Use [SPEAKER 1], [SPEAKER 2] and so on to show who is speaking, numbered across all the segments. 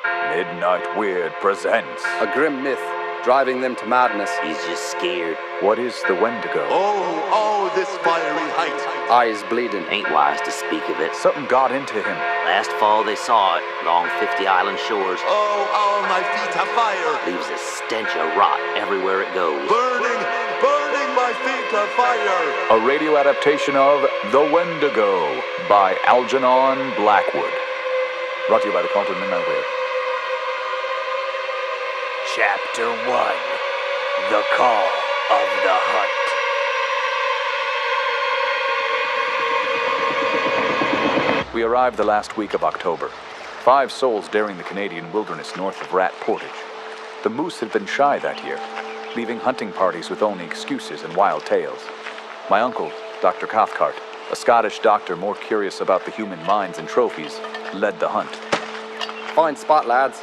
[SPEAKER 1] Midnight Weird presents.
[SPEAKER 2] A grim myth, driving them to madness.
[SPEAKER 3] He's just scared.
[SPEAKER 1] What is the Wendigo?
[SPEAKER 4] Oh, this fiery height.
[SPEAKER 2] Eyes bleeding.
[SPEAKER 3] Ain't wise to speak of it.
[SPEAKER 1] Something got into him.
[SPEAKER 3] Last fall they saw it, along 50 island shores.
[SPEAKER 4] Oh, my feet have fire.
[SPEAKER 3] Leaves a stench of rot everywhere it goes.
[SPEAKER 4] Burning, my feet are fire.
[SPEAKER 1] A radio adaptation of The Wendigo by Algernon Backwoods. Brought to you by the Cult of Midnight Weird.
[SPEAKER 5] Chapter 1. The Call of the Hunt.
[SPEAKER 1] We arrived the last week of October. 5 souls daring the Canadian wilderness north of Rat Portage. The moose had been shy that year, leaving hunting parties with only excuses and wild tales. My uncle, Dr. Cathcart, a Scottish doctor more curious about the human minds and trophies, led the hunt.
[SPEAKER 2] Fine spot, lads.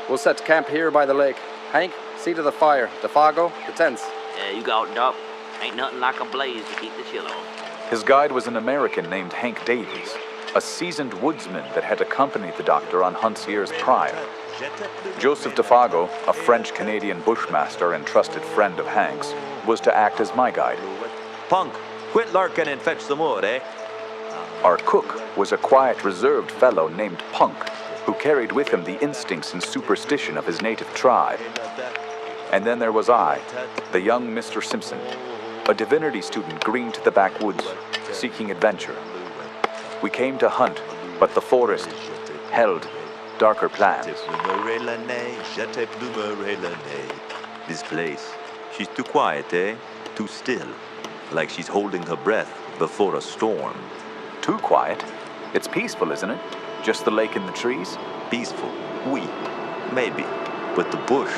[SPEAKER 2] We'll set camp here by the lake. Hank, see to the fire. Defago, the tents.
[SPEAKER 3] Yeah, you got it, Doc. Ain't nothing like a blaze to keep the chill off.
[SPEAKER 1] His guide was an American named Hank Davies, a seasoned woodsman that had accompanied the doctor on hunts years prior. Joseph Defago, a French-Canadian bushmaster and trusted friend of Hank's, was to act as my guide.
[SPEAKER 6] Punk, quit lurking and fetch some wood, eh?
[SPEAKER 1] Our cook was a quiet, reserved fellow named Punk, who carried with him the instincts and superstition of his native tribe. And then there was I, the young Mr. Simpson, a divinity student green to the backwoods, seeking adventure. We came to hunt, but the forest held darker plans.
[SPEAKER 6] This place, she's too quiet, eh? Too still, like she's holding her breath before a storm.
[SPEAKER 1] Too quiet? It's peaceful, isn't it? Just the lake and the trees?
[SPEAKER 6] Peaceful, oui, maybe. But the bush,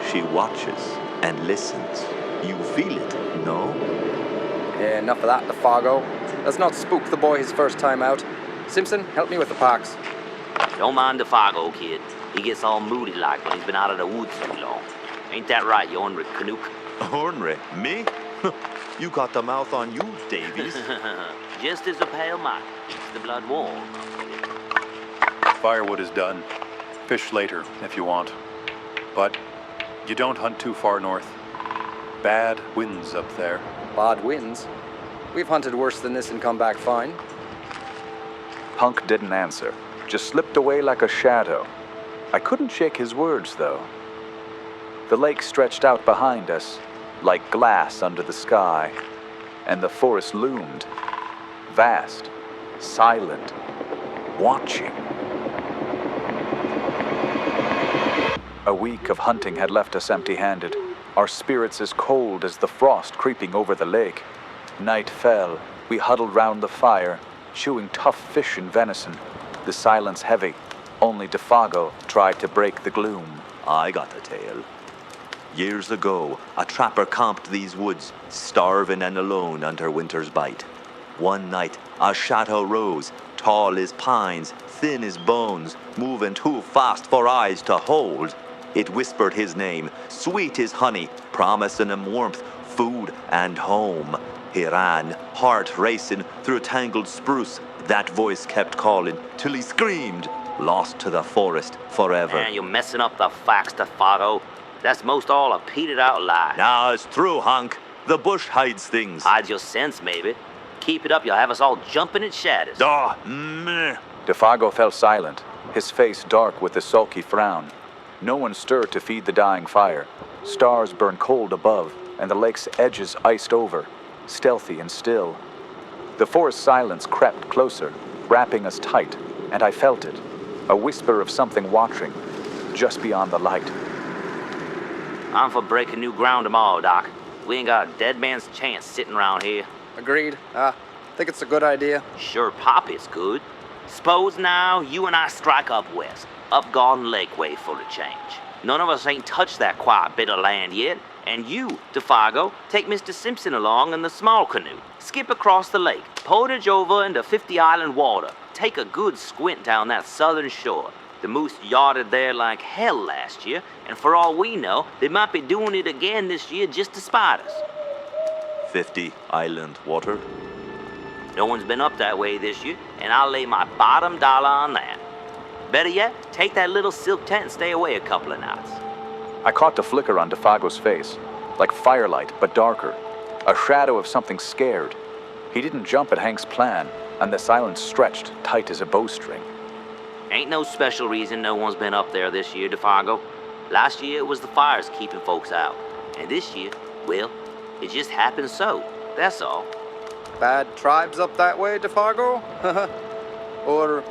[SPEAKER 6] she watches and listens. You feel it, no?
[SPEAKER 2] Yeah, enough of that, Defago. Let's not spook the boy his first time out. Simpson, help me with the packs.
[SPEAKER 3] Don't mind Defago, kid. He gets all moody like when he's been out of the woods too long. Ain't that right, you ornery Canuck?
[SPEAKER 6] Ornery? Me? You got the mouth on you, Davies.
[SPEAKER 3] Just as a pale might keeps the blood warm.
[SPEAKER 7] Firewood is done. Fish later, if you want. But you don't hunt too far north. Bad winds up there.
[SPEAKER 2] Bad winds? We've hunted worse than this and come back fine.
[SPEAKER 1] Punk didn't answer, just slipped away like a shadow. I couldn't shake his words, though. The lake stretched out behind us, like glass under the sky, and the forest loomed, vast, silent, watching. A week of hunting had left us empty-handed, our spirits as cold as the frost creeping over the lake. Night fell. We huddled round the fire, chewing tough fish and venison, the silence heavy. Only Defago tried to break the gloom.
[SPEAKER 6] I got a tale. Years ago, a trapper camped these woods, starving and alone under winter's bite. One night, a shadow rose, tall as pines, thin as bones, moving too fast for eyes to hold. It whispered his name, sweet as honey, promising him warmth, food, and home. He ran, heart racing, through tangled spruce. That voice kept calling, till he screamed, lost to the forest forever.
[SPEAKER 3] Man, you're messing up the facts, Defago. That's most all a peated out lie.
[SPEAKER 6] Now it's true, Hunk. The bush hides things.
[SPEAKER 3] Hides your sense, maybe. Keep it up, you'll have us all jumping at shadows.
[SPEAKER 6] Meh.
[SPEAKER 1] Defago fell silent, his face dark with a sulky frown. No one stirred to feed the dying fire. Stars burned cold above, and the lake's edges iced over, stealthy and still. The forest silence crept closer, wrapping us tight, and I felt it, a whisper of something watching, just beyond the light.
[SPEAKER 3] I'm for breaking new ground tomorrow, Doc. We ain't got a dead man's chance sitting around here.
[SPEAKER 2] Agreed. Think it's a good idea.
[SPEAKER 3] Sure, Pop is good. Suppose now you and I strike up west, up Garden Lake way for a change. None of us ain't touched that quiet bit of land yet, and you, Defago, take Mr. Simpson along in the small canoe. Skip across the lake, portage over into 50 Island water. Take a good squint down that southern shore. The moose yarded there like hell last year, and for all we know, they might be doing it again this year just to spite us.
[SPEAKER 6] 50 Island water?
[SPEAKER 3] No one's been up that way this year, and I'll lay my bottom dollar on that. Better yet, take that little silk tent and stay away a couple of nights.
[SPEAKER 1] I caught the flicker on Defago's face, like firelight but darker, a shadow of something scared. He didn't jump at Hank's plan, and the silence stretched tight as a bowstring.
[SPEAKER 3] Ain't no special reason no one's been up there this year, Defago. Last year it was the fires keeping folks out. And this year, well, it just happened so. That's all.
[SPEAKER 2] Bad tribes up that way, Defago? Or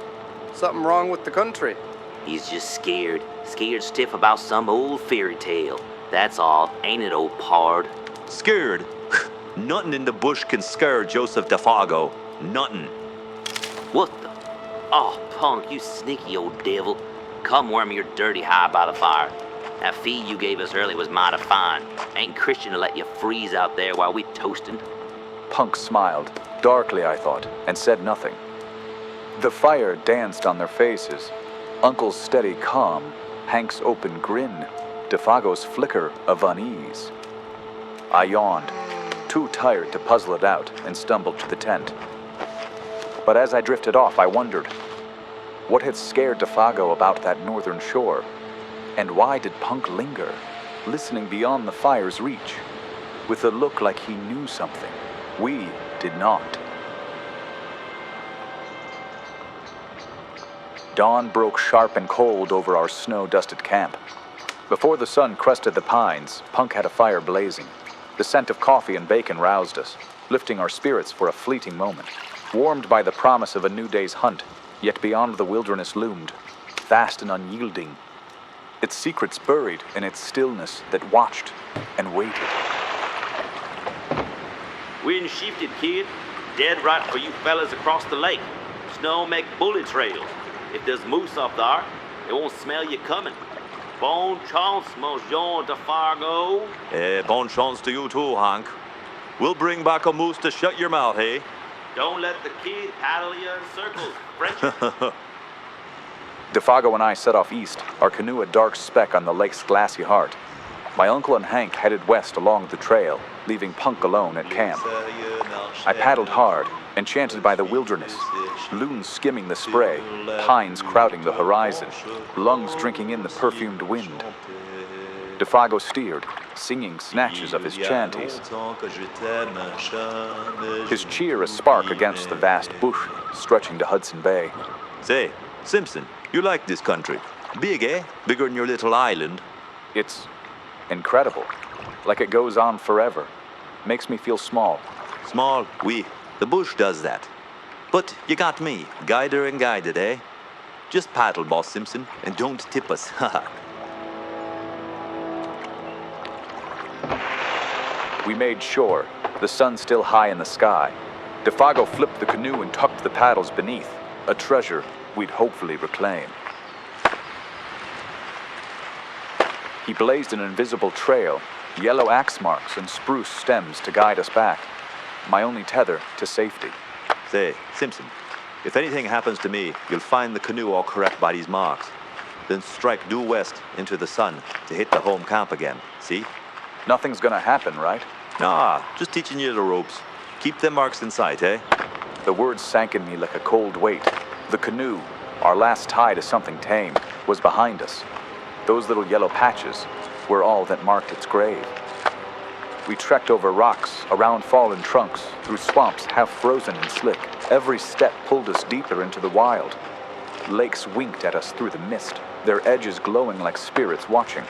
[SPEAKER 2] something wrong with the country?
[SPEAKER 3] He's just scared. Scared stiff about some old fairy tale. That's all, ain't it, old pard?
[SPEAKER 6] Scared? Nothing in the bush can scare Joseph Defago. Nothing.
[SPEAKER 3] What the? Oh, punk, you sneaky old devil. Come warm your dirty hide by the fire. That feed you gave us early was mighty fine. Ain't Christian to let you freeze out there while we toastin'.
[SPEAKER 1] Punk smiled, darkly I thought, and said nothing. The fire danced on their faces. Uncle's steady calm, Hank's open grin, Defago's flicker of unease. I yawned, too tired to puzzle it out, and stumbled to the tent. But as I drifted off, I wondered, what had scared Defago about that northern shore? And why did Punk linger, listening beyond the fire's reach, with a look like he knew something we did not? Dawn broke sharp and cold over our snow-dusted camp. Before the sun crested the pines, Punk had a fire blazing. The scent of coffee and bacon roused us, lifting our spirits for a fleeting moment. Warmed by the promise of a new day's hunt, yet beyond the wilderness loomed, vast and unyielding, its secrets buried in its stillness that watched and waited.
[SPEAKER 3] Wind shifted, kid. Dead right for you fellas across the lake. Snow make bullet trails. If there's moose up there, they won't smell you coming. Bon chance, Monsieur Defago.
[SPEAKER 6] Bon chance to you too, Hank. We'll bring back a moose to shut your mouth, hey?
[SPEAKER 3] Don't let the kid paddle you in circles, French.
[SPEAKER 1] Defago and I set off east, our canoe a dark speck on the lake's glassy heart. My uncle and Hank headed west along the trail, leaving Punk alone at camp. I paddled hard, enchanted by the wilderness, loons skimming the spray, pines crowding the horizon, lungs drinking in the perfumed wind. Defago steered, singing snatches of his chanties, his cheer a spark against the vast bush stretching to Hudson Bay.
[SPEAKER 6] Say, Simpson, you like this country? Big, eh? Bigger than your little island.
[SPEAKER 1] It's incredible, like it goes on forever. Makes me feel small.
[SPEAKER 6] Small, oui. The bush does that. But you got me, guider and guided, eh? Just paddle, Boss Simpson, and don't tip us, haha.
[SPEAKER 1] We made shore, the sun still high in the sky. Defago flipped the canoe and tucked the paddles beneath, a treasure we'd hopefully reclaim. He blazed an invisible trail, yellow axe marks and spruce stems to guide us back, my only tether to safety.
[SPEAKER 6] Say, Simpson, if anything happens to me, you'll find the canoe all correct by these marks. Then strike due west into the sun to hit the home camp again, see?
[SPEAKER 1] Nothing's gonna happen, right?
[SPEAKER 6] Nah, just teaching you the ropes. Keep them marks in sight, eh?
[SPEAKER 1] The words sank in me like a cold weight. The canoe, our last tie to something tame, was behind us. Those little yellow patches were all that marked its grave. We trekked over rocks, around fallen trunks, through swamps half frozen and slick. Every step pulled us deeper into the wild. Lakes winked at us through the mist, their edges glowing like spirits watching.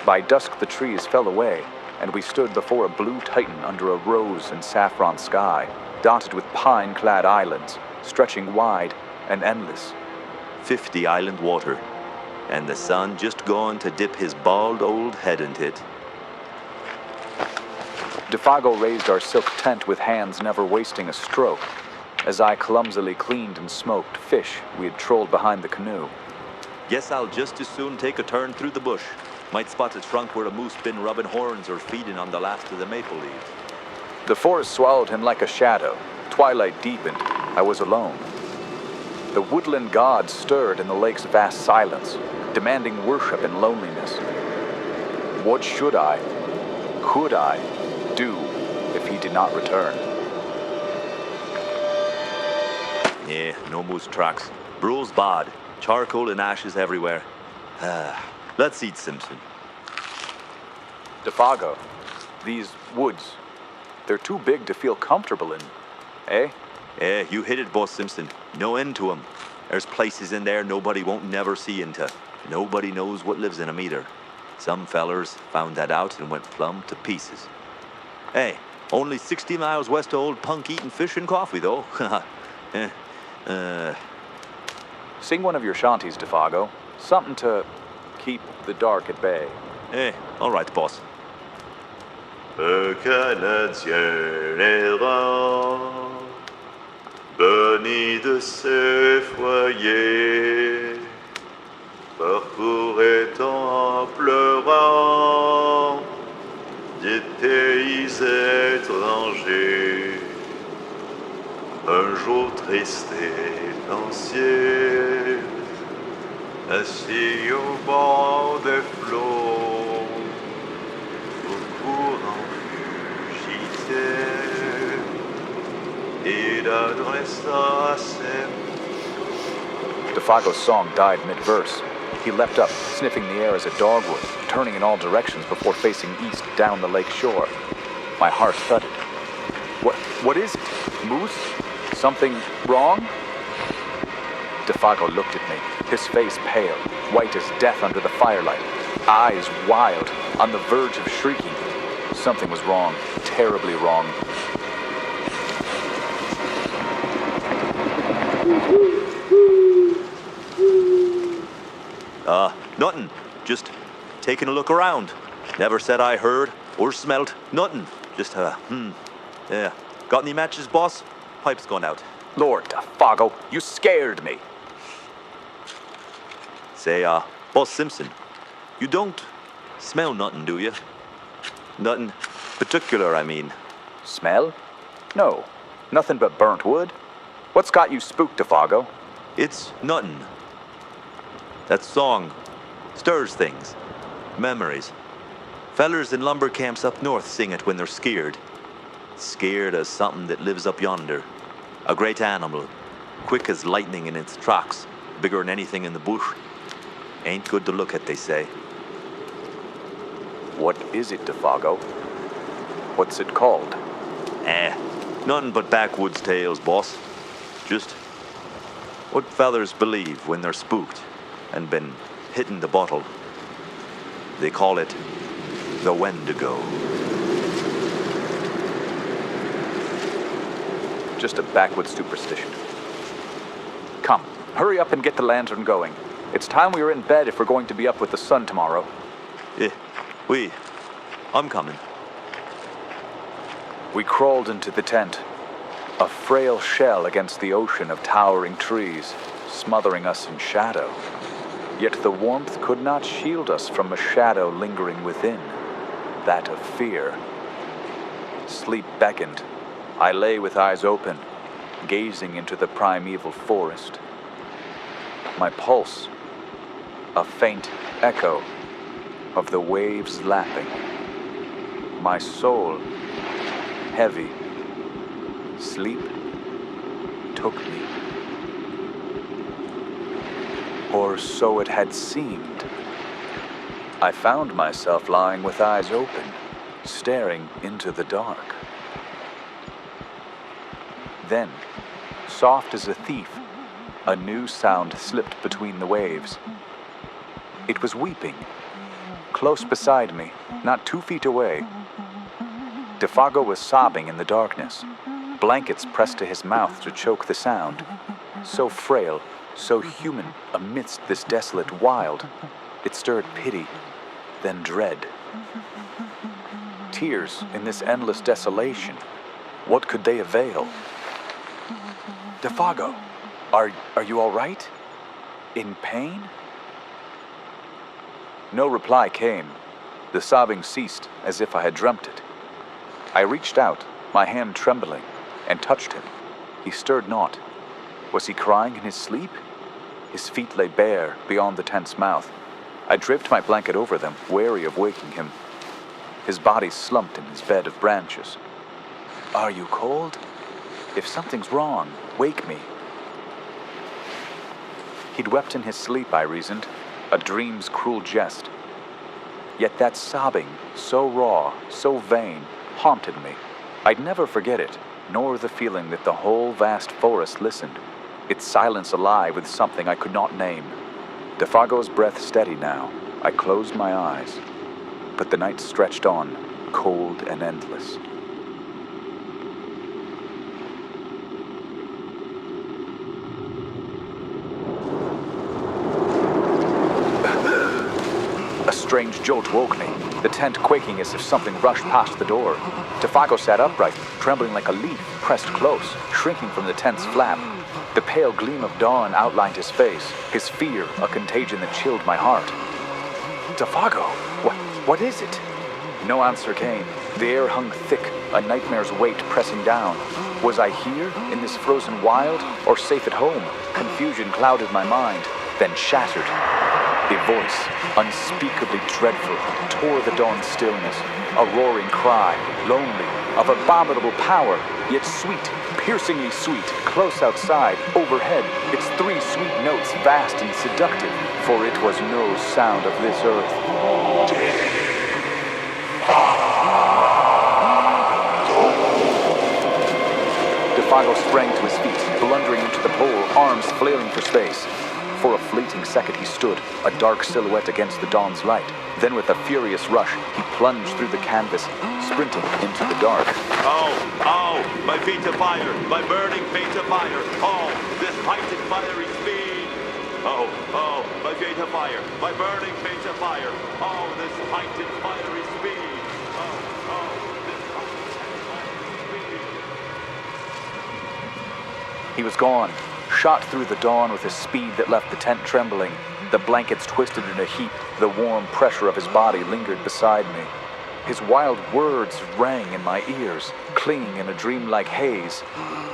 [SPEAKER 1] By dusk the trees fell away, and we stood before a blue titan under a rose and saffron sky, dotted with pine-clad islands, stretching wide and endless.
[SPEAKER 6] 50 island water, and the sun just going to dip his bald old head into it.
[SPEAKER 1] Defago raised our silk tent with hands never wasting a stroke, as I clumsily cleaned and smoked fish we had trolled behind the canoe.
[SPEAKER 6] Guess I'll just as soon take a turn through the bush. Might spot a trunk where a moose been rubbing horns or feeding on the last of the maple leaves.
[SPEAKER 1] The forest swallowed him like a shadow. Twilight deepened. I was alone. The woodland gods stirred in the lake's vast silence, demanding worship in loneliness. What should I, could I, do if he did not return?
[SPEAKER 6] Yeah, no moose tracks. Brule's bad. Charcoal and ashes everywhere. Let's eat, Simpson.
[SPEAKER 1] Defago, these woods, they're too big to feel comfortable in, eh?
[SPEAKER 6] You hit it, Boss Simpson. No end to 'em. There's places in there nobody won't never see into. Nobody knows what lives in 'em either. Some fellers found that out and went plumb to pieces. Hey, only 60 miles west of Old Punk eating fish and coffee, though.
[SPEAKER 1] Sing one of your shanties, Defago. Something to keep the dark at bay.
[SPEAKER 6] All right, boss.
[SPEAKER 4] Un Canadien errant, banni de ses foyers, parcourait en pleurant des pays étrangers. Un jour triste et pensier, assis au bord des flots, au courant fugitif, il adressa ses
[SPEAKER 1] Defago's song died mid-verse. He leapt up, sniffing the air as a dog would, turning in all directions before facing east down the lake shore. My heart thudded. What is it? Moose? Something wrong? Defago looked at me, his face pale, white as death under the firelight, eyes wild, on the verge of shrieking. Something was wrong, terribly wrong.
[SPEAKER 6] Nothing. Just taking a look around. Never said I heard or smelt nothing. Just, yeah. Got any matches, boss? Pipe's gone out.
[SPEAKER 1] Lord Defago, you scared me.
[SPEAKER 6] Say, Boss Simpson, you don't smell nothing, do you? Nothing particular, I mean.
[SPEAKER 1] Smell? No, nothing but burnt wood. What's got you spooked, Defago?
[SPEAKER 6] It's nothing. That song stirs things, memories. Fellers in lumber camps up north sing it when they're scared. Scared of something that lives up yonder. A great animal, quick as lightning in its tracks, bigger than anything in the bush. Ain't good to look at, they say.
[SPEAKER 1] What is it, Defago? What's it called?
[SPEAKER 6] Nothing but backwoods tales, boss. Just what fellers believe when they're spooked and been hitting the bottle. They call it the Wendigo.
[SPEAKER 1] Just a backwoods superstition. Come, hurry up and get the lantern going. It's time we were in bed if we're going to be up with the sun tomorrow.
[SPEAKER 6] I'm coming.
[SPEAKER 1] We crawled into the tent, a frail shell against the ocean of towering trees, smothering us in shadow. Yet the warmth could not shield us from a shadow lingering within, that of fear. Sleep beckoned. I lay with eyes open, gazing into the primeval forest. My pulse, a faint echo of the waves lapping. My soul, heavy. Sleep took me. Or so it had seemed. I found myself lying with eyes open, staring into the dark. Then, soft as a thief, a new sound slipped between the waves. It was weeping, close beside me, not 2 feet away. Defago was sobbing in the darkness, blankets pressed to his mouth to choke the sound. So frail, so human amidst this desolate wild, it stirred pity, then dread. Tears in this endless desolation, what could they avail? Defago, are you all right? In pain? No reply came. The sobbing ceased as if I had dreamt it. I reached out, my hand trembling, and touched him. He stirred not. Was he crying in his sleep? His feet lay bare beyond the tent's mouth. I draped my blanket over them, wary of waking him. His body slumped in his bed of branches. Are you cold? If something's wrong, wake me. He'd wept in his sleep, I reasoned, a dream's cruel jest. Yet that sobbing, so raw, so vain, haunted me. I'd never forget it, nor the feeling that the whole vast forest listened, its silence alive with something I could not name. Defago's breath steady now. I closed my eyes, but the night stretched on, cold and endless. A strange jolt woke me, the tent quaking as if something rushed past the door. Defago sat upright, trembling like a leaf, pressed close, shrinking from the tent's flap. The pale gleam of dawn outlined his face, his fear a contagion that chilled my heart. Defago, what is it? No answer came. The air hung thick, a nightmare's weight pressing down. Was I here, in this frozen wild, or safe at home? Confusion clouded my mind, then shattered. A voice, unspeakably dreadful, tore the dawn's stillness. A roaring cry, lonely, of abominable power, yet sweet, piercingly sweet, close outside, overhead, its 3 sweet notes vast and seductive, for it was no sound of this earth. Defago sprang to his feet, blundering into the pole, arms flailing for space. For a fleeting second he stood, a dark silhouette against the dawn's light. Then with a furious rush, he plunged through the canvas, sprinting into the dark.
[SPEAKER 6] Oh, my feet of fire, my burning feet of fire. Oh, this heightened fiery speed. Oh, my feet of fire, my burning feet of fire. Oh, this heightened fiery speed. Oh, this heightened fiery speed.
[SPEAKER 1] He was gone, shot through the dawn with a speed that left the tent trembling. The blankets twisted in a heap, the warm pressure of his body lingered beside me. His wild words rang in my ears, clinging in a dreamlike haze.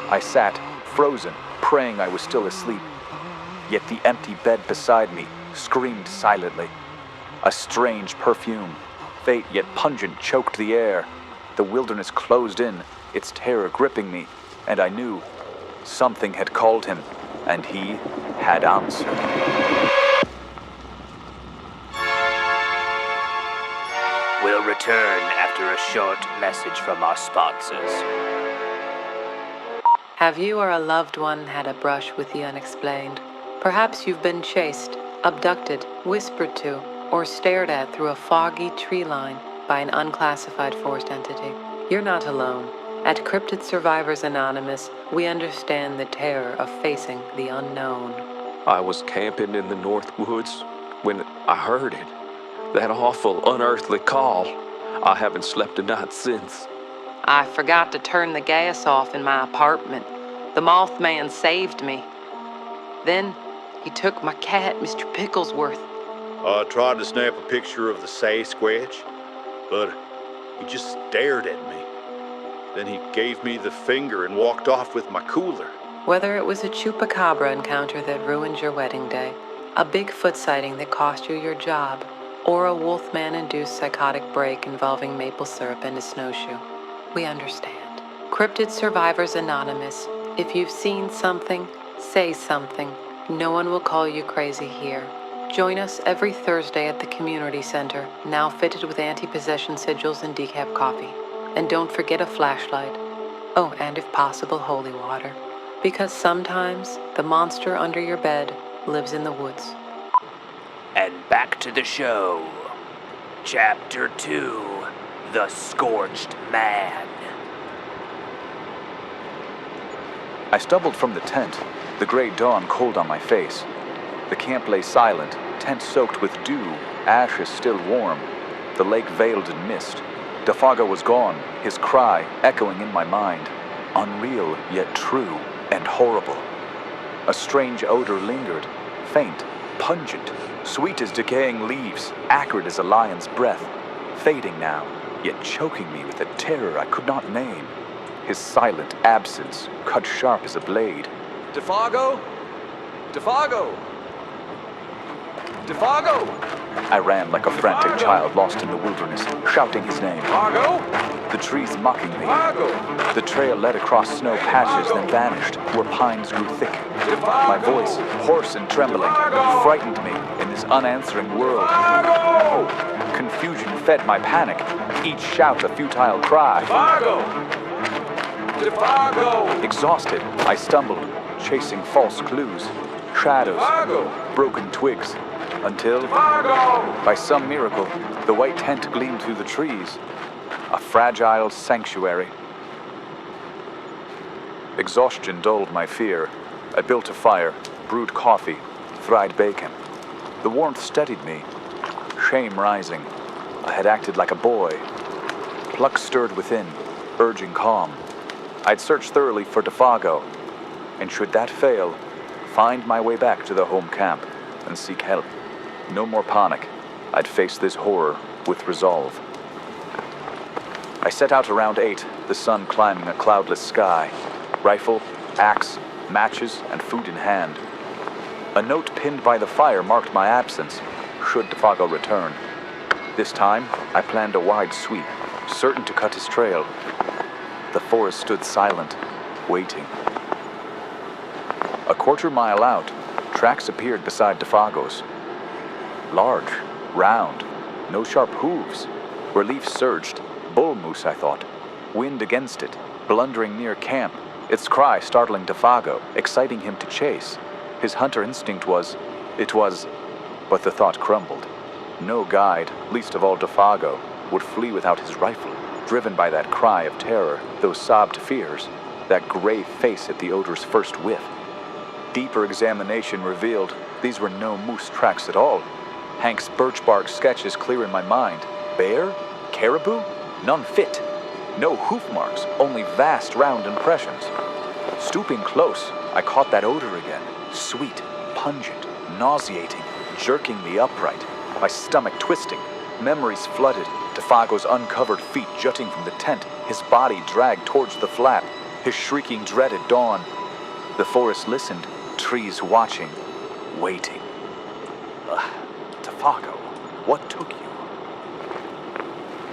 [SPEAKER 1] I sat, frozen, praying I was still asleep. Yet the empty bed beside me screamed silently. A strange perfume, faint yet pungent, choked the air. The wilderness closed in, its terror gripping me, and I knew something had called him, and he had answered.
[SPEAKER 5] We'll return after a short message from our sponsors.
[SPEAKER 8] Have you or a loved one had a brush with the unexplained? Perhaps you've been chased, abducted, whispered to, or stared at through a foggy tree line by an unclassified forced entity. You're not alone. At Cryptid Survivors Anonymous, we understand the terror of facing the unknown.
[SPEAKER 9] I was camping in the North Woods when I heard it. That awful, unearthly call. I haven't slept a night since.
[SPEAKER 8] I forgot to turn the gas off in my apartment. The Mothman saved me. Then he took my cat, Mr. Picklesworth.
[SPEAKER 10] I tried to snap a picture of the Sasquatch, but he just stared at me. Then he gave me the finger and walked off with my cooler.
[SPEAKER 8] Whether it was a chupacabra encounter that ruined your wedding day, a Bigfoot sighting that cost you your job, or a Wolfman-induced psychotic break involving maple syrup and a snowshoe, we understand. Cryptid Survivors Anonymous, if you've seen something, say something. No one will call you crazy here. Join us every Thursday at the community center, now fitted with anti-possession sigils and decaf coffee. And don't forget a flashlight. Oh, and if possible, holy water. Because sometimes the monster under your bed lives in the woods.
[SPEAKER 5] And back to the show. Chapter 2, The Scorched Man.
[SPEAKER 1] I stumbled from the tent, the gray dawn cold on my face. The camp lay silent, tent soaked with dew, ashes still warm. The lake veiled in mist. Defago was gone, his cry echoing in my mind. Unreal, yet true and horrible. A strange odor lingered, faint, pungent, sweet as decaying leaves, acrid as a lion's breath, fading now, yet choking me with a terror I could not name. His silent absence cut sharp as a blade. Defago? Defago! Defago! I ran like a frantic child lost in the wilderness, shouting his name. Defago! The trees mocking me. Defago! The trail led across snow patches, then vanished, where pines grew thick. My voice, hoarse and trembling, frightened me in this unanswering world. Confusion fed my panic, each shout a futile cry. Exhausted, I stumbled, chasing false clues, shadows, broken twigs, until, by some miracle, the white tent gleamed through the trees. A fragile sanctuary. Exhaustion dulled my fear. I built a fire, brewed coffee, fried bacon. The warmth steadied me. Shame rising. I had acted like a boy. Pluck stirred within, urging calm. I'd search thoroughly for Defago, and should that fail, find my way back to the home camp and seek help. No more panic. I'd face this horror with resolve. I set out around 8, the sun climbing a cloudless sky. Rifle, axe, matches, and food in hand. A note pinned by the fire marked my absence, should Defago return. This time, I planned a wide sweep, certain to cut his trail. The forest stood silent, waiting. A quarter-mile out, tracks appeared beside Defago's. Large, round, no sharp hooves. Relief surged. Bull moose, I thought. Wind against it, blundering near camp. Its cry startling Defago, exciting him to chase. His hunter instinct was, but the thought crumbled. No guide, least of all Defago, would flee without his rifle, driven by that cry of terror, those sobbed fears, that gray face at the odor's first whiff. Deeper examination revealed these were no moose tracks at all. Hank's birch bark sketches clear in my mind. Bear? Caribou? None fit. No hoof marks, only vast round impressions. Stooping close, I caught that odor again. Sweet, pungent, nauseating, jerking me upright. My stomach twisting, memories flooded. Defago's uncovered feet jutting from the tent, his body dragged towards the flap, his shrieking dread at dawn. The forest listened, trees watching, waiting. Defago, what took you?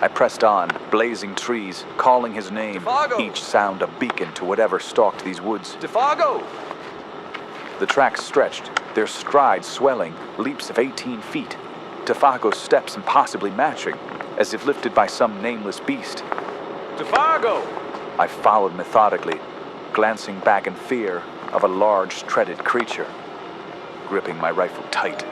[SPEAKER 1] I pressed on, blazing trees, calling his name,
[SPEAKER 4] Defago!
[SPEAKER 1] Each sound a beacon to whatever stalked these woods.
[SPEAKER 4] Defago!
[SPEAKER 1] The tracks stretched, their strides swelling, leaps of 18 feet. Defago's steps impossibly matching, as if lifted by some nameless beast.
[SPEAKER 4] Defago!
[SPEAKER 1] I followed methodically, glancing back in fear of a large, treaded creature, gripping my rifle tight.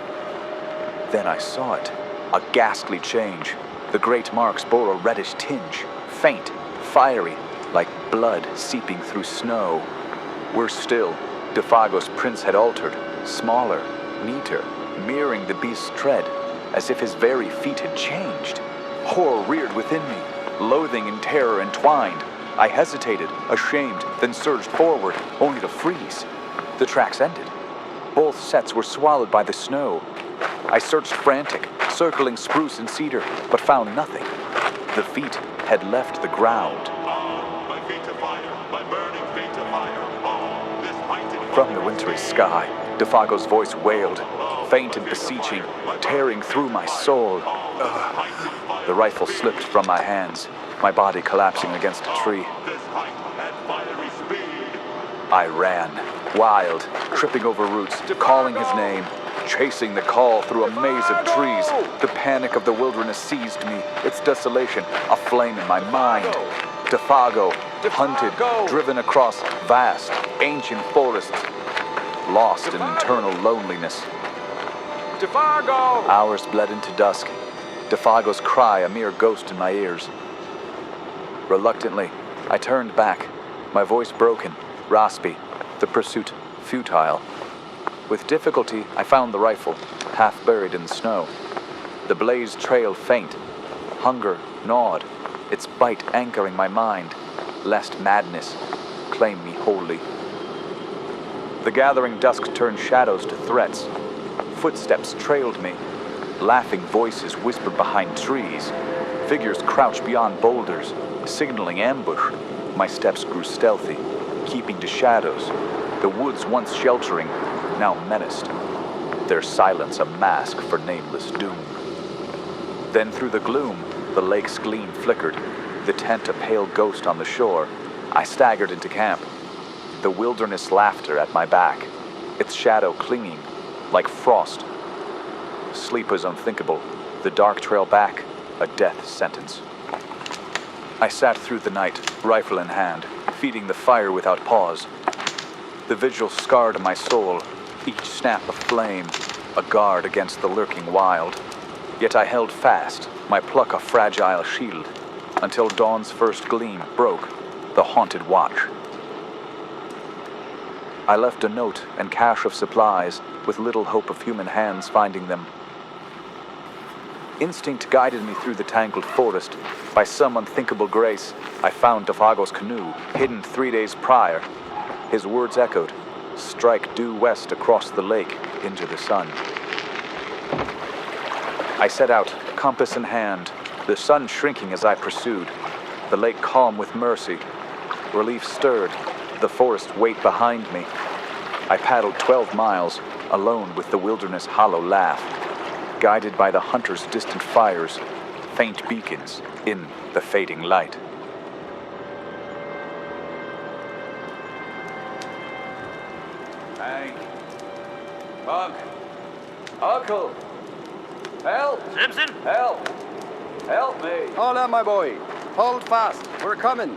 [SPEAKER 1] Then I saw it, a ghastly change. The great marks bore a reddish tinge, faint, fiery, like blood seeping through snow. Worse still, Defago's prints had altered, smaller, neater, mirroring the beast's tread, as if his very feet had changed. Horror reared within me, loathing and terror entwined. I hesitated, ashamed, then surged forward, only to freeze. The tracks ended. Both sets were swallowed by the snow. I searched frantic, circling spruce and cedar, but found nothing. The feet had left the ground.
[SPEAKER 10] My feet to fire, my burning feet to fire. This mighty
[SPEAKER 1] From the wintry sky, Defago's voice wailed, faint and beseeching, tearing through my soul. The rifle slipped from my hands, my body collapsing against a tree.
[SPEAKER 10] this height and fiery speed.
[SPEAKER 1] I ran, wild, tripping over roots, calling his name, chasing the call through a maze of trees. The panic of the wilderness seized me, its desolation aflame in my mind. Defago, hunted, driven across vast, ancient forests, lost in eternal loneliness.
[SPEAKER 4] Defago!
[SPEAKER 1] Hours bled into dusk, Defago's cry a mere ghost in my ears. Reluctantly, I turned back, my voice broken, raspy, the pursuit futile. With difficulty, I found the rifle, half buried in the snow. The blaze trailed faint. Hunger gnawed, its bite anchoring my mind, lest madness claim me wholly. The gathering dusk turned shadows to threats. Footsteps trailed me. Laughing voices whispered behind trees. Figures crouched beyond boulders, signaling ambush. My steps grew stealthy, keeping to shadows. The woods once sheltering, now menaced. Their silence a mask for nameless doom. Then through the gloom, the lake's gleam flickered, the tent a pale ghost on the shore. I staggered into camp, the wilderness laughter at my back, its shadow clinging like frost. Sleep was unthinkable, the dark trail back, a death sentence. I sat through the night, rifle in hand, feeding the fire without pause. The vigil scarred my soul, each snap a flame, a guard against the lurking wild. Yet I held fast, my pluck a fragile shield, until dawn's first gleam broke the haunted watch. I left a note and cache of supplies, with little hope of human hands finding them. Instinct guided me through the tangled forest. By some unthinkable grace, I found Defago's canoe, hidden 3 days prior. His words echoed, strike due west across the lake into the sun. I set out, compass in hand, the sun shrinking as I pursued, the lake calm with mercy. Relief stirred, the forest weight behind me. I paddled 12 miles, alone with the wilderness hollow laugh, guided by the hunter's distant fires, faint beacons in the fading light. Hank, Monk, Uncle, help!
[SPEAKER 3] Simpson?
[SPEAKER 1] Help! Help me!
[SPEAKER 2] Hold on, my boy. Hold fast. We're coming.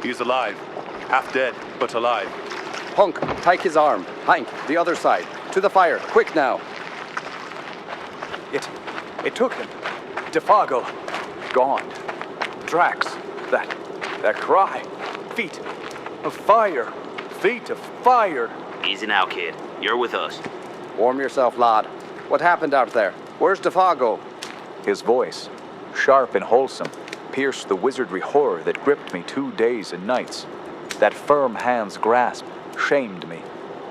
[SPEAKER 7] He's alive. Half dead, but alive.
[SPEAKER 2] Punk, take his arm. Hank, the other side. To the fire. Quick now.
[SPEAKER 1] It took him. Defago. Gone. Drax. That cry. Feet of fire. Feet of fire.
[SPEAKER 3] Easy now, kid. You're with us.
[SPEAKER 2] Warm yourself, lad. What happened out there? Where's Defago?
[SPEAKER 1] His voice, sharp and wholesome, pierced the wizardry horror that gripped me 2 days and nights. That firm hand's grasp shamed me.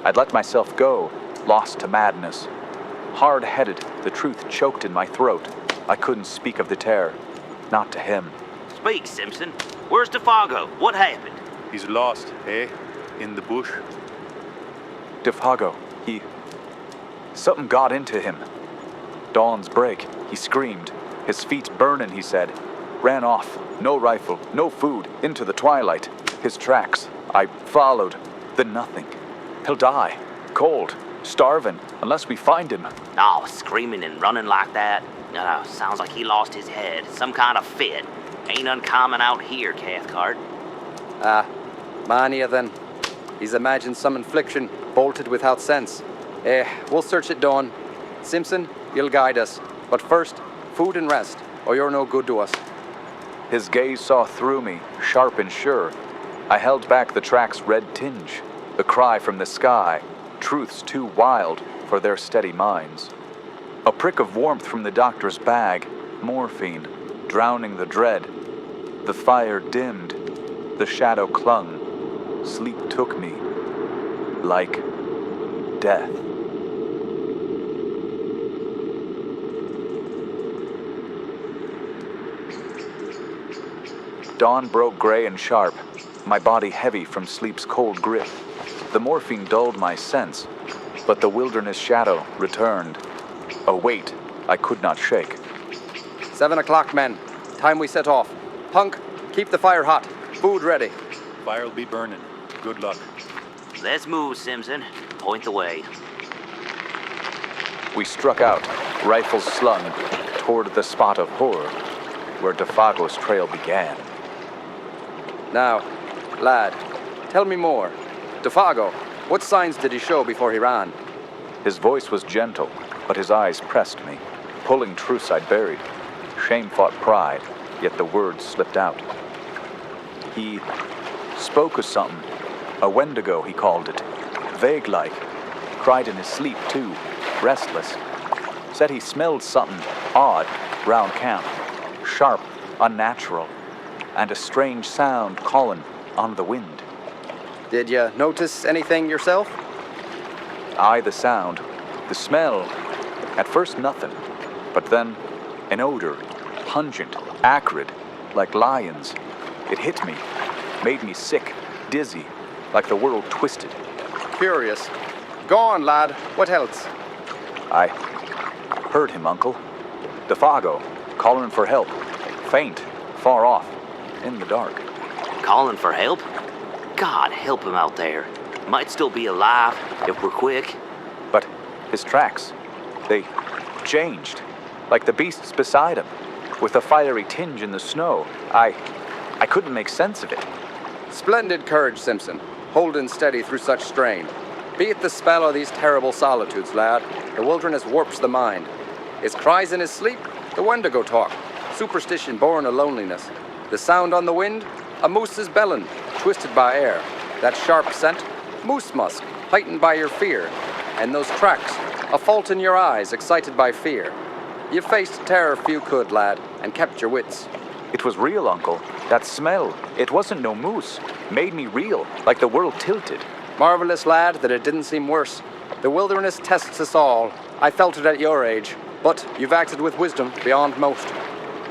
[SPEAKER 1] I'd let myself go, lost to madness. Hard-headed, the truth choked in my throat. I couldn't speak of the terror, not to him.
[SPEAKER 3] Speak, Simpson. Where's Defago? What happened?
[SPEAKER 7] He's lost, eh? In the bush.
[SPEAKER 1] Defago, something got into him. Dawn's break, he screamed. His feet burning, he said. Ran off, no rifle, no food, into the twilight. His tracks, I followed, then nothing. He'll die, cold, starving, unless we find him.
[SPEAKER 3] Oh, screaming and running like that? No, sounds like he lost his head. Some kind of fit. Ain't uncommon out here, Cathcart.
[SPEAKER 2] Mania then. He's imagined some infliction, bolted without sense. We'll search at dawn. Simpson, you'll guide us. But first, food and rest, or you're no good to us.
[SPEAKER 1] His gaze saw through me, sharp and sure. I held back the track's red tinge, the cry from the sky, truths too wild for their steady minds. A prick of warmth from the doctor's bag, morphine, drowning the dread. The fire dimmed, the shadow clung. Sleep took me, like death. Dawn broke gray and sharp, my body heavy from sleep's cold grip. The morphine dulled my sense, but the wilderness shadow returned. A weight I could not shake.
[SPEAKER 2] 7 o'clock, men. Time we set off. Punk, keep the fire hot. Food ready.
[SPEAKER 7] Fire'll be burning. Good luck.
[SPEAKER 3] Let's move, Simpson. Point the way.
[SPEAKER 1] We struck out, rifles slung, toward the spot of horror, where Defago's trail began.
[SPEAKER 2] Now, lad, tell me more. Defago, what signs did he show before he ran?
[SPEAKER 1] His voice was gentle, but his eyes pressed me, pulling truths I'd buried. Shame fought pride, yet the words slipped out. He spoke of something, a Wendigo he called it, vague-like, cried in his sleep too, restless. Said he smelled something odd round camp, sharp, unnatural, and a strange sound calling on the wind.
[SPEAKER 2] Did you notice anything yourself?
[SPEAKER 1] Aye, the sound, the smell. At first nothing, but then an odor, pungent, acrid, like lions. It hit me, made me sick, dizzy, like the world twisted.
[SPEAKER 2] Curious. Go on, lad. What else?
[SPEAKER 1] I heard him, Uncle. Defago, calling for help. Faint, far off, in the dark.
[SPEAKER 3] Calling for help? God help him out there. Might still be alive if we're quick.
[SPEAKER 1] But his tracks, they changed. Like the beasts beside him, with a fiery tinge in the snow. I couldn't make sense of it.
[SPEAKER 2] Splendid courage, Simpson. Holding steady through such strain. Be it the spell of these terrible solitudes, lad. The wilderness warps the mind. His cries in his sleep, the Wendigo talk. Superstition born of loneliness. The sound on the wind, a moose's bellin, twisted by air. That sharp scent, moose musk, heightened by your fear. And those tracks, a fault in your eyes, excited by fear. You faced terror few could, lad, and kept your wits.
[SPEAKER 1] It was real, Uncle. That smell, it wasn't no moose. Made me reel, like the world tilted.
[SPEAKER 2] Marvelous, lad, that it didn't seem worse. The wilderness tests us all. I felt it at your age, but you've acted with wisdom beyond most.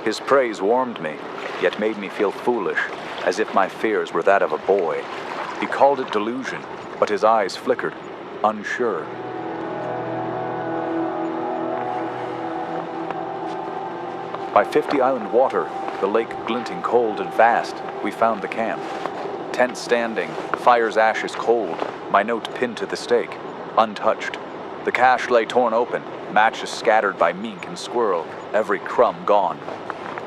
[SPEAKER 1] His praise warmed me, yet made me feel foolish, as if my fears were that of a boy. He called it delusion, but his eyes flickered, unsure. By 50 Island Water, the lake glinting cold and vast, we found the camp. Tent standing, fire's ashes cold, my note pinned to the stake, untouched. The cache lay torn open, matches scattered by mink and squirrel, every crumb gone.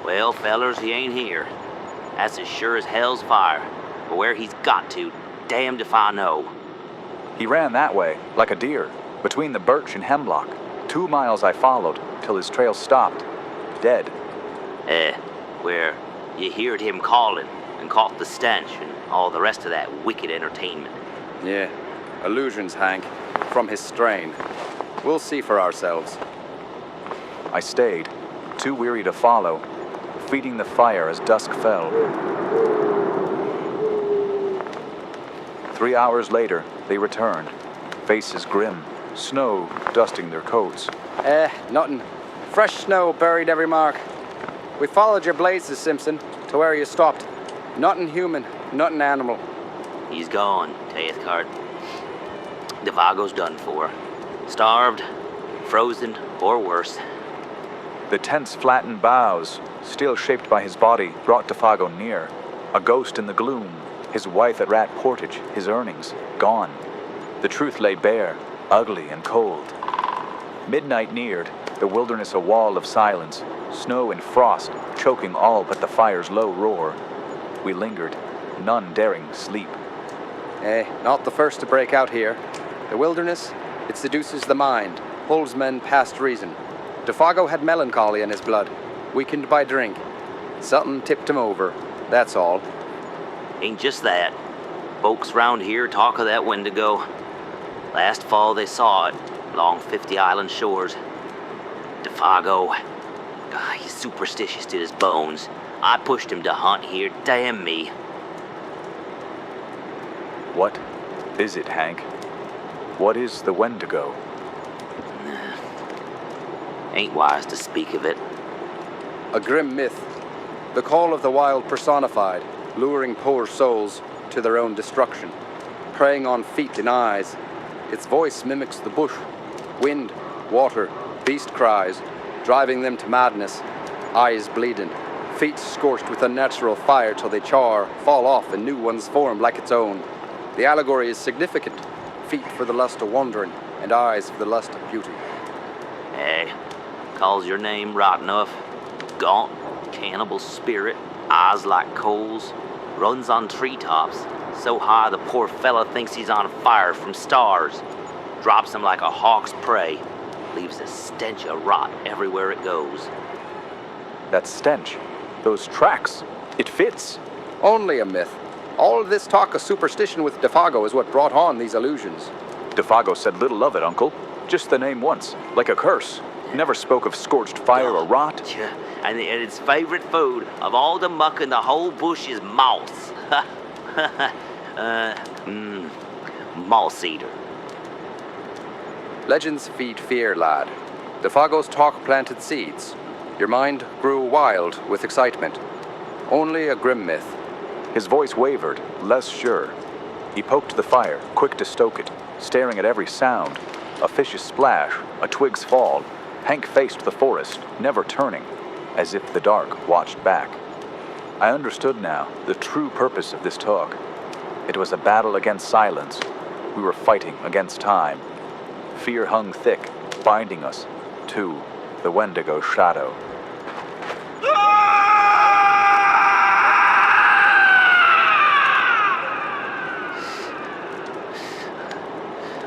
[SPEAKER 3] Well, fellers, he ain't here. That's as sure as hell's fire. But where he's got to, damned if I know.
[SPEAKER 1] He ran that way, like a deer, between the birch and hemlock. 2 miles I followed, till his trail stopped, dead.
[SPEAKER 3] Where you heard him calling and caught the stench and all the rest of that wicked entertainment.
[SPEAKER 2] Yeah, illusions, Hank, from his strain. We'll see for ourselves.
[SPEAKER 1] I stayed, too weary to follow, feeding the fire as dusk fell. 3 hours later, they returned, faces grim, snow dusting their coats.
[SPEAKER 2] Nothing. Fresh snow buried every mark. We followed your blazes, Simpson, to where you stopped. Nothing human, nothing animal.
[SPEAKER 3] He's gone, Tathcart. Devago's done for. Starved, frozen, or worse.
[SPEAKER 1] The tent's flattened boughs, still shaped by his body, brought Devago near. A ghost in the gloom, his wife at Rat Portage, his earnings, gone. The truth lay bare, ugly and cold. Midnight neared, the wilderness a wall of silence, snow and frost choking all but the fire's low roar. We lingered, none daring sleep.
[SPEAKER 2] Not the first to break out here. The wilderness, it seduces the mind, pulls men past reason. Devago had melancholy in his blood, weakened by drink. Something tipped him over, that's all.
[SPEAKER 3] Ain't just that. Folks round here talk of that Wendigo. Last fall they saw it, along 50 Island shores. Devago, he's superstitious to his bones. I pushed him to hunt here, damn me.
[SPEAKER 1] What is it, Hank? What is the Wendigo?
[SPEAKER 3] Ain't wise to speak of it.
[SPEAKER 2] A grim myth. The call of the wild personified, luring poor souls to their own destruction. Preying on feet and eyes. Its voice mimics the bush. Wind, water, beast cries, driving them to madness. Eyes bleeding. Feet scorched with unnatural fire till they char, fall off, and new ones form like its own. The allegory is significant. Feet for the lust of wandering, and eyes for the lust of beauty.
[SPEAKER 3] Calls your name right enough. Gaunt, cannibal spirit, eyes like coals, runs on treetops, so high the poor fella thinks he's on fire from stars. Drops him like a hawk's prey, leaves a stench of rot everywhere it goes.
[SPEAKER 1] That stench, those tracks, it fits.
[SPEAKER 2] Only a myth. All this talk of superstition with Devago is what brought on these illusions.
[SPEAKER 1] Devago said little of it, Uncle. Just the name once, like a curse. Never spoke of scorched fire or rot.
[SPEAKER 3] Yeah, and its favorite food of all the muck in the whole bush is moths. Moss eater.
[SPEAKER 2] Legends feed fear, lad. Devago's talk planted seeds. Your mind grew wild with excitement. Only a grim myth.
[SPEAKER 1] His voice wavered, less sure. He poked the fire, quick to stoke it, staring at every sound. A fish's splash, a twig's fall. Hank faced the forest, never turning, as if the dark watched back. I understood now the true purpose of this talk. It was a battle against silence, we were fighting against time. Fear hung thick, binding us to the Wendigo shadow.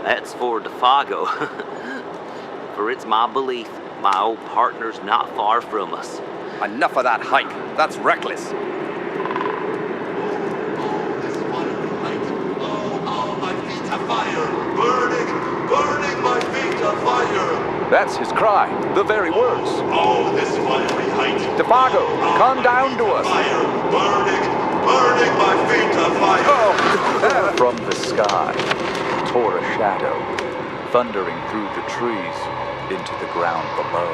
[SPEAKER 3] That's for Defago. For it's my belief my old partner's not far from us.
[SPEAKER 2] Enough of that hike. That's reckless.
[SPEAKER 4] My feet are fire! Burning my feet are fire!
[SPEAKER 1] That's his cry, the very words.
[SPEAKER 4] Oh, this fiery height!
[SPEAKER 1] Defago, come down to us.
[SPEAKER 4] Fire! Burning my feet are fire!
[SPEAKER 1] From the sky tore a shadow, thundering through the trees into the ground below.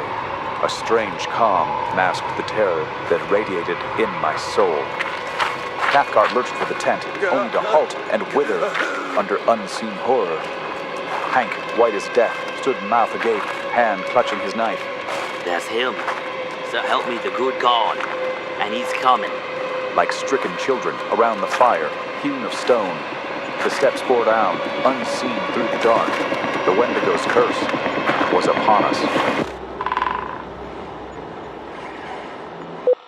[SPEAKER 1] A strange calm masked the terror that radiated in my soul. Cathcart lurched for the tent, only to halt and wither under unseen horror. Hank, white as death, stood mouth agape, hand clutching his knife.
[SPEAKER 3] That's him. So help me the good God. And he's coming.
[SPEAKER 1] Like stricken children around the fire, hewn of stone, the steps bore down, unseen through the dark. The Wendigo's curse was upon us.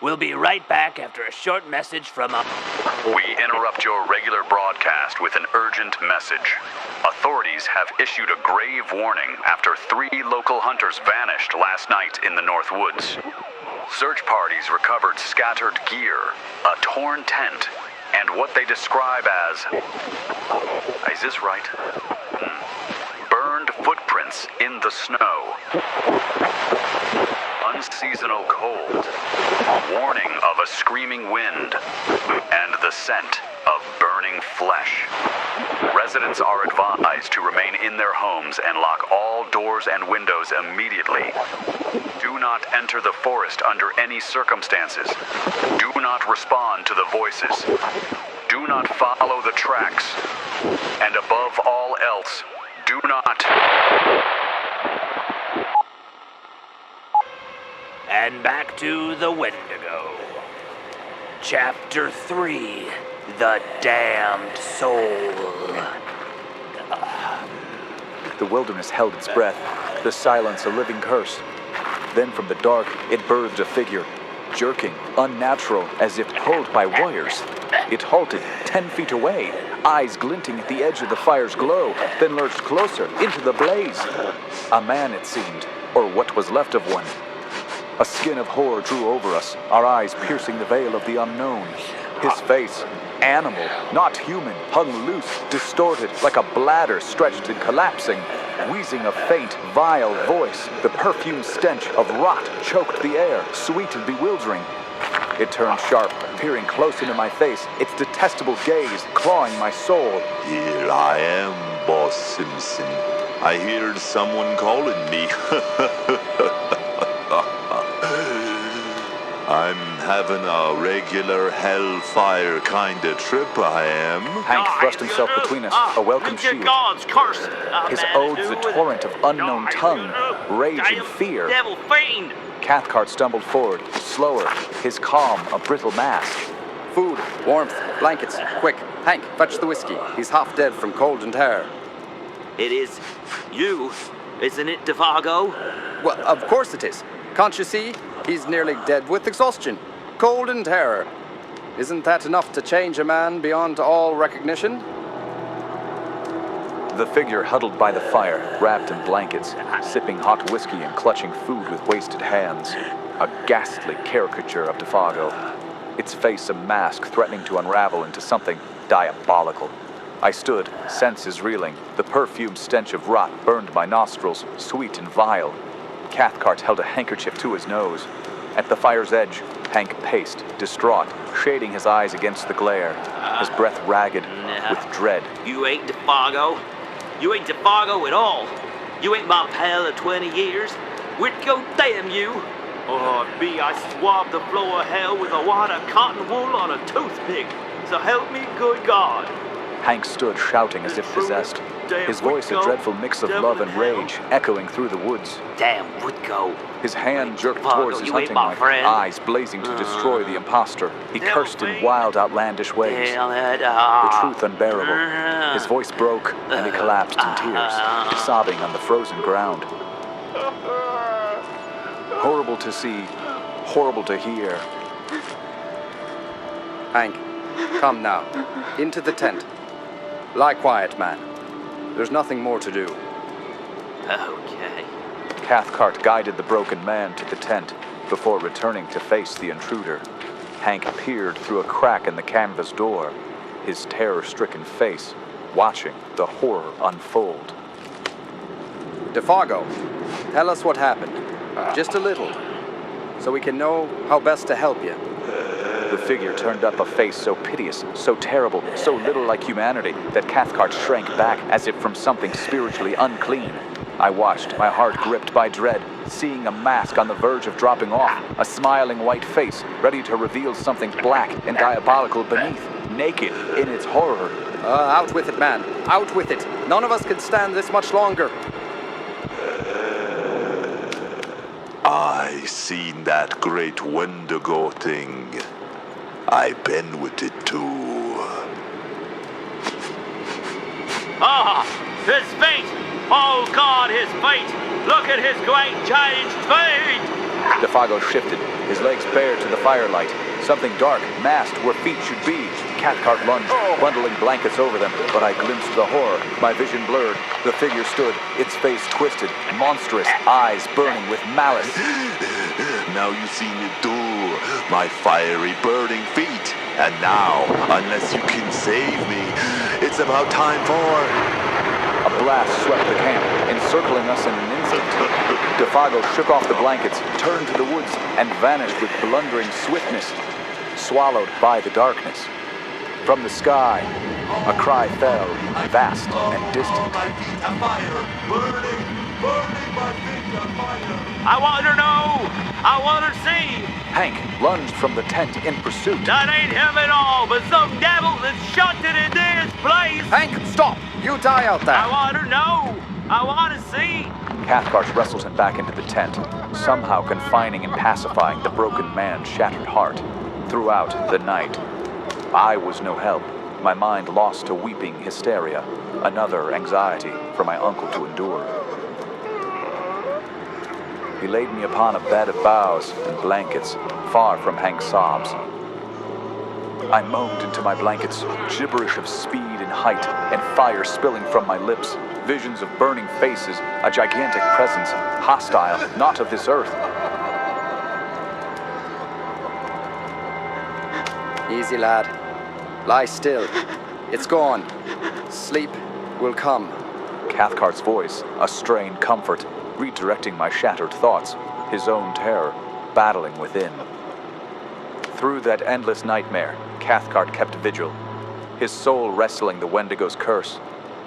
[SPEAKER 5] We'll be right back after a short message from a...
[SPEAKER 11] We interrupt your regular broadcast with an urgent message. Authorities have issued a grave warning after 3 local hunters vanished last night in the North Woods. Search parties recovered scattered gear, a torn tent, and what they describe as... Is this right? Burned footprints in the snow. Unseasonal cold. Warning of a screaming wind. And the scent of burning flesh. Residents are advised to remain in their homes and lock all doors and windows immediately. Do not enter the forest under any circumstances. Do not respond to the voices. Do not follow the tracks. And above all else, do not...
[SPEAKER 5] And back to the Wendigo. Chapter 3, The Damned Soul.
[SPEAKER 1] The wilderness held its breath, the silence a living curse. Then from the dark, it birthed a figure, jerking, unnatural, as if pulled by wires. It halted 10 feet away, eyes glinting at the edge of the fire's glow, then lurched closer into the blaze. A man, it seemed, or what was left of one. A skin of horror drew over us, our eyes piercing the veil of the unknown. His face, animal, not human, hung loose, distorted, like a bladder stretched and collapsing. Wheezing a faint, vile voice, the perfumed stench of rot choked the air, sweet and bewildering. It turned sharp, peering close into my face, its detestable gaze clawing my soul.
[SPEAKER 6] Here I am, Boss Simpson. I heard someone calling me. I'm having a regular hellfire kind of trip, I am.
[SPEAKER 1] Hank thrust himself between us, a welcome shield.
[SPEAKER 3] God's curse.
[SPEAKER 1] His odes a torrent of unknown tongue, rage and fear.
[SPEAKER 3] Devil fiend.
[SPEAKER 1] Cathcart stumbled forward, slower, his calm a brittle mask.
[SPEAKER 2] Food, warmth, blankets. Quick, Hank, fetch the whiskey. He's half dead from cold and terror.
[SPEAKER 3] It is you, isn't it, Defago?
[SPEAKER 2] Well, of course it is. Can't you see? He's nearly dead with exhaustion. Cold and terror. Isn't that enough to change a man beyond all recognition?
[SPEAKER 1] The figure huddled by the fire, wrapped in blankets, sipping hot whiskey and clutching food with wasted hands. A ghastly caricature of Defago. Its face a mask threatening to unravel into something diabolical. I stood, senses reeling. The perfumed stench of rot burned my nostrils, sweet and vile. Cathcart held a handkerchief to his nose. At the fire's edge, Hank paced, distraught, shading his eyes against the glare, his breath ragged with dread.
[SPEAKER 3] You ain't Defago. You ain't Defago at all. You ain't my pal of 20 years. Wendigo, damn you. Oh, me, I swabbed the floor of hell with a wad of cotton wool on a toothpick. So help me, good God.
[SPEAKER 1] Hank stood shouting as if possessed, his voice a dreadful mix of love and rage echoing through the woods.
[SPEAKER 3] Damn Wendigo.
[SPEAKER 1] His hand jerked
[SPEAKER 3] Fargo,
[SPEAKER 1] towards his
[SPEAKER 3] you ain't
[SPEAKER 1] hunting
[SPEAKER 3] my
[SPEAKER 1] knife,
[SPEAKER 3] friend.
[SPEAKER 1] eyes blazing to destroy the imposter. He cursed in wild, outlandish ways.
[SPEAKER 3] Damn it.
[SPEAKER 1] The truth unbearable. His voice broke, and he collapsed in tears, sobbing on the frozen ground. Horrible to see, horrible to hear.
[SPEAKER 2] Hank, come now. Into the tent. Lie quiet, man. There's nothing more to do.
[SPEAKER 3] Okay.
[SPEAKER 1] Cathcart guided the broken man to the tent before returning to face the intruder. Hank peered through a crack in the canvas door, his terror-stricken face watching the horror unfold.
[SPEAKER 2] Devotees, tell us what happened. Just a little, so we can know how best to help you.
[SPEAKER 1] The figure turned up a face so piteous, so terrible, so little like humanity that Cathcart shrank back as if from something spiritually unclean. I watched, my heart gripped by dread, seeing a mask on the verge of dropping off, a smiling white face ready to reveal something black and diabolical beneath, naked in its horror.
[SPEAKER 2] Out with it, man. Out with it. None of us can stand this much longer.
[SPEAKER 10] I seen that great Wendigo thing. I been with it too.
[SPEAKER 3] Ah, his feet! Oh God, his feet! Look at his great changed feet!
[SPEAKER 1] Defago shifted, his legs bare to the firelight. Something dark, masked where feet should be. Cathcart lunged, bundling blankets over them, but I glimpsed the horror. My vision blurred. The figure stood, its face twisted, monstrous, eyes burning with malice.
[SPEAKER 10] Now you see me do my fiery burning feet. And now, unless you can save me, it's about time for...
[SPEAKER 1] A blast swept the camp, encircling us in an instant. Defago shook off the blankets, turned to the woods, and vanished with blundering swiftness, swallowed by the darkness. From the sky, a cry fell, vast and distant.
[SPEAKER 4] My feet are fire, burning, burning my feet are fire.
[SPEAKER 3] I want to know! I want to see!
[SPEAKER 1] Hank lunged from the tent in pursuit.
[SPEAKER 3] That ain't him at all, but some devil that's shot it in this place!
[SPEAKER 2] Hank, stop! You die out there!
[SPEAKER 3] I want to know! I want to see!
[SPEAKER 1] Cathcart wrestled him back into the tent, somehow confining and pacifying the broken man's shattered heart. Throughout the night, I was no help, my mind lost to weeping hysteria, another anxiety for my uncle to endure. He laid me upon a bed of boughs and blankets, far from Hank's sobs. I moaned into my blankets, gibberish of speed and height, and fire spilling from my lips, visions of burning faces, a gigantic presence, hostile, not of this earth.
[SPEAKER 2] Easy, lad. Lie still. It's gone. Sleep will come.
[SPEAKER 1] Cathcart's voice, a strained comfort, redirecting my shattered thoughts, his own terror, battling within. Through that endless nightmare, Cathcart kept vigil, his soul wrestling the Wendigo's curse,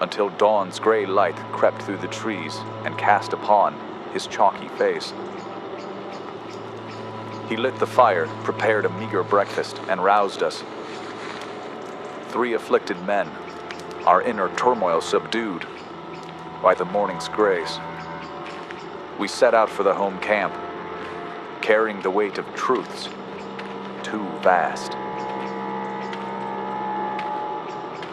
[SPEAKER 1] until dawn's gray light crept through the trees and cast upon his chalky face. He lit the fire, prepared a meager breakfast, and roused us. 3 afflicted men, our inner turmoil subdued by the morning's grace. We set out for the home camp, carrying the weight of truths too vast.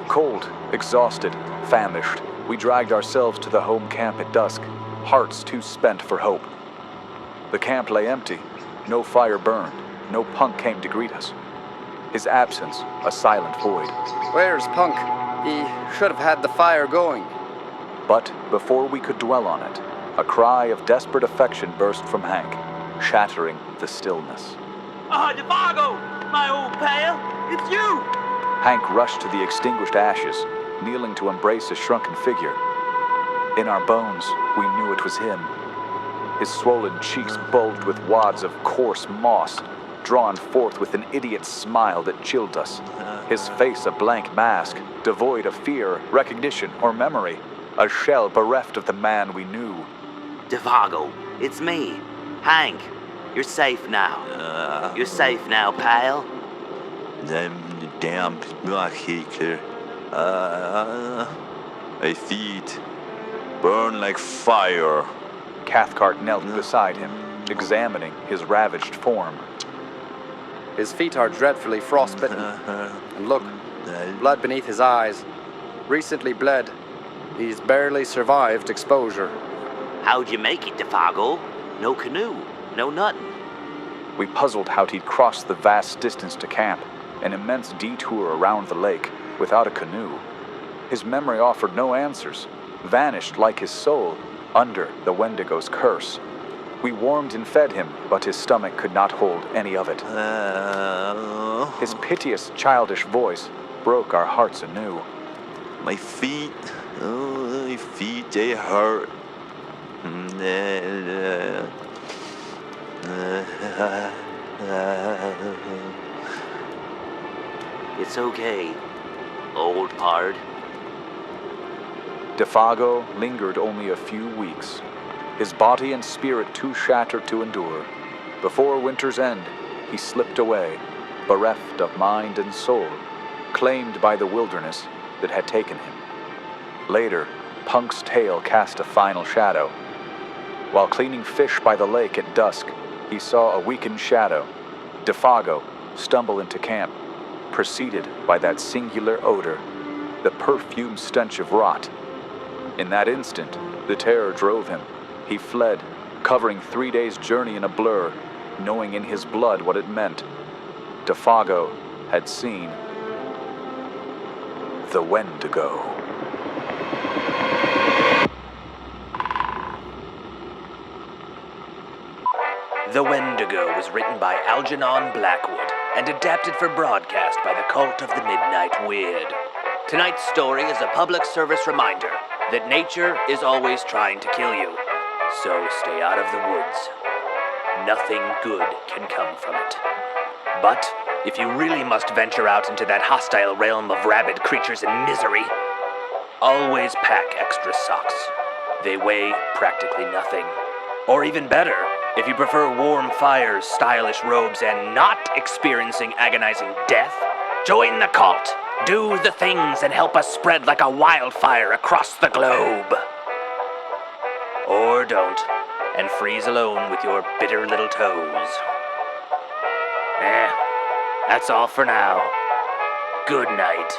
[SPEAKER 1] Cold, exhausted, famished, we dragged ourselves to the home camp at dusk, hearts too spent for hope. The camp lay empty, no fire burned, no Punk came to greet us. His absence, a silent void.
[SPEAKER 2] Where's Punk? He should have had the fire going.
[SPEAKER 1] But before we could dwell on it, a cry of desperate affection burst from Hank, shattering the stillness.
[SPEAKER 3] Devago! My old pal! It's you!
[SPEAKER 1] Hank rushed to the extinguished ashes, kneeling to embrace his shrunken figure. In our bones, we knew it was him. His swollen cheeks bulged with wads of coarse moss, drawn forth with an idiot smile that chilled us. His face a blank mask, devoid of fear, recognition, or memory. A shell bereft of the man we knew.
[SPEAKER 3] Devago, it's me, Hank. You're safe now. You're safe now, pal.
[SPEAKER 10] Them damn Hickler.
[SPEAKER 6] My feet burn like fire.
[SPEAKER 1] Cathcart knelt beside him, examining his ravaged form.
[SPEAKER 2] His feet are dreadfully frostbitten. And look, blood beneath his eyes. Recently bled. He's barely survived exposure.
[SPEAKER 3] How'd you make it, Defago? No canoe, no nothing.
[SPEAKER 1] We puzzled how he'd crossed the vast distance to camp, an immense detour around the lake, without a canoe. His memory offered no answers, vanished like his soul, under the Wendigo's curse. We warmed and fed him, but his stomach could not hold any of it. His piteous, childish voice broke our hearts anew.
[SPEAKER 6] My feet, they hurt.
[SPEAKER 3] It's okay, old pard.
[SPEAKER 1] Defago lingered only a few weeks, his body and spirit too shattered to endure. Before winter's end, he slipped away, bereft of mind and soul, claimed by the wilderness that had taken him. Later, Punk's tale cast a final shadow. While cleaning fish by the lake at dusk, he saw a weakened shadow, Defago, stumble into camp, preceded by that singular odor, the perfume stench of rot. In that instant, the terror drove him. He fled, covering 3 days' journey in a blur, knowing in his blood what it meant. Defago had seen the Wendigo.
[SPEAKER 5] The Wendigo was written by Algernon Blackwood and adapted for broadcast by the Cult of the Midnight Weird. Tonight's story is a public service reminder that nature is always trying to kill you, so stay out of the woods. Nothing good can come from it. But if you really must venture out into that hostile realm of rabid creatures and misery, always pack extra socks. They weigh practically nothing. Or even better, if you prefer warm fires, stylish robes, and not experiencing agonizing death, join the cult. Do the things and help us spread like a wildfire across the globe. Or don't, and freeze alone with your bitter little toes. That's all for now. Good night.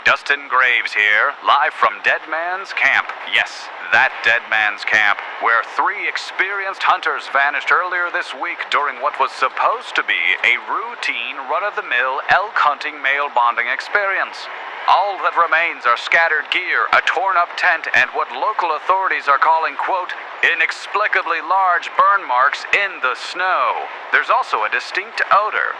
[SPEAKER 11] Dustin Graves here, live from Dead Man's Camp. Yes, that Dead Man's Camp, where 3 experienced hunters vanished earlier this week during what was supposed to be a routine, run-of-the-mill elk hunting male bonding experience. All that remains are scattered gear, a torn-up tent, and what local authorities are calling, quote, inexplicably large burn marks in the snow. There's also a distinct odor.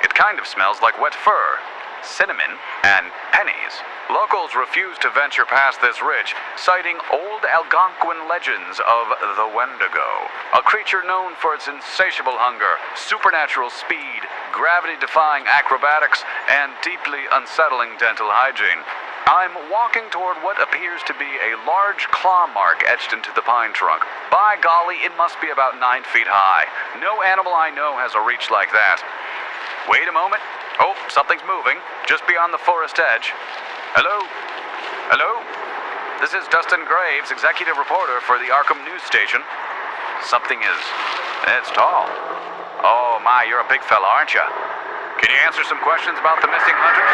[SPEAKER 11] It kind of smells like wet fur, cinnamon, and pennies. Locals refuse to venture past this ridge, citing old Algonquin legends of the Wendigo, a creature known for its insatiable hunger, supernatural speed, gravity-defying acrobatics, and deeply unsettling dental hygiene. I'm walking toward what appears to be a large claw mark etched into the pine trunk. By golly, it must be about 9 feet high. No animal I know has a reach like that. Wait a moment. Oh, something's moving, just beyond the forest edge. Hello? Hello? This is Dustin Graves, executive reporter for the Arkham News Station. Something is... it's tall. Oh my, you're a big fella, aren't you? Can you answer some questions about the missing hunters?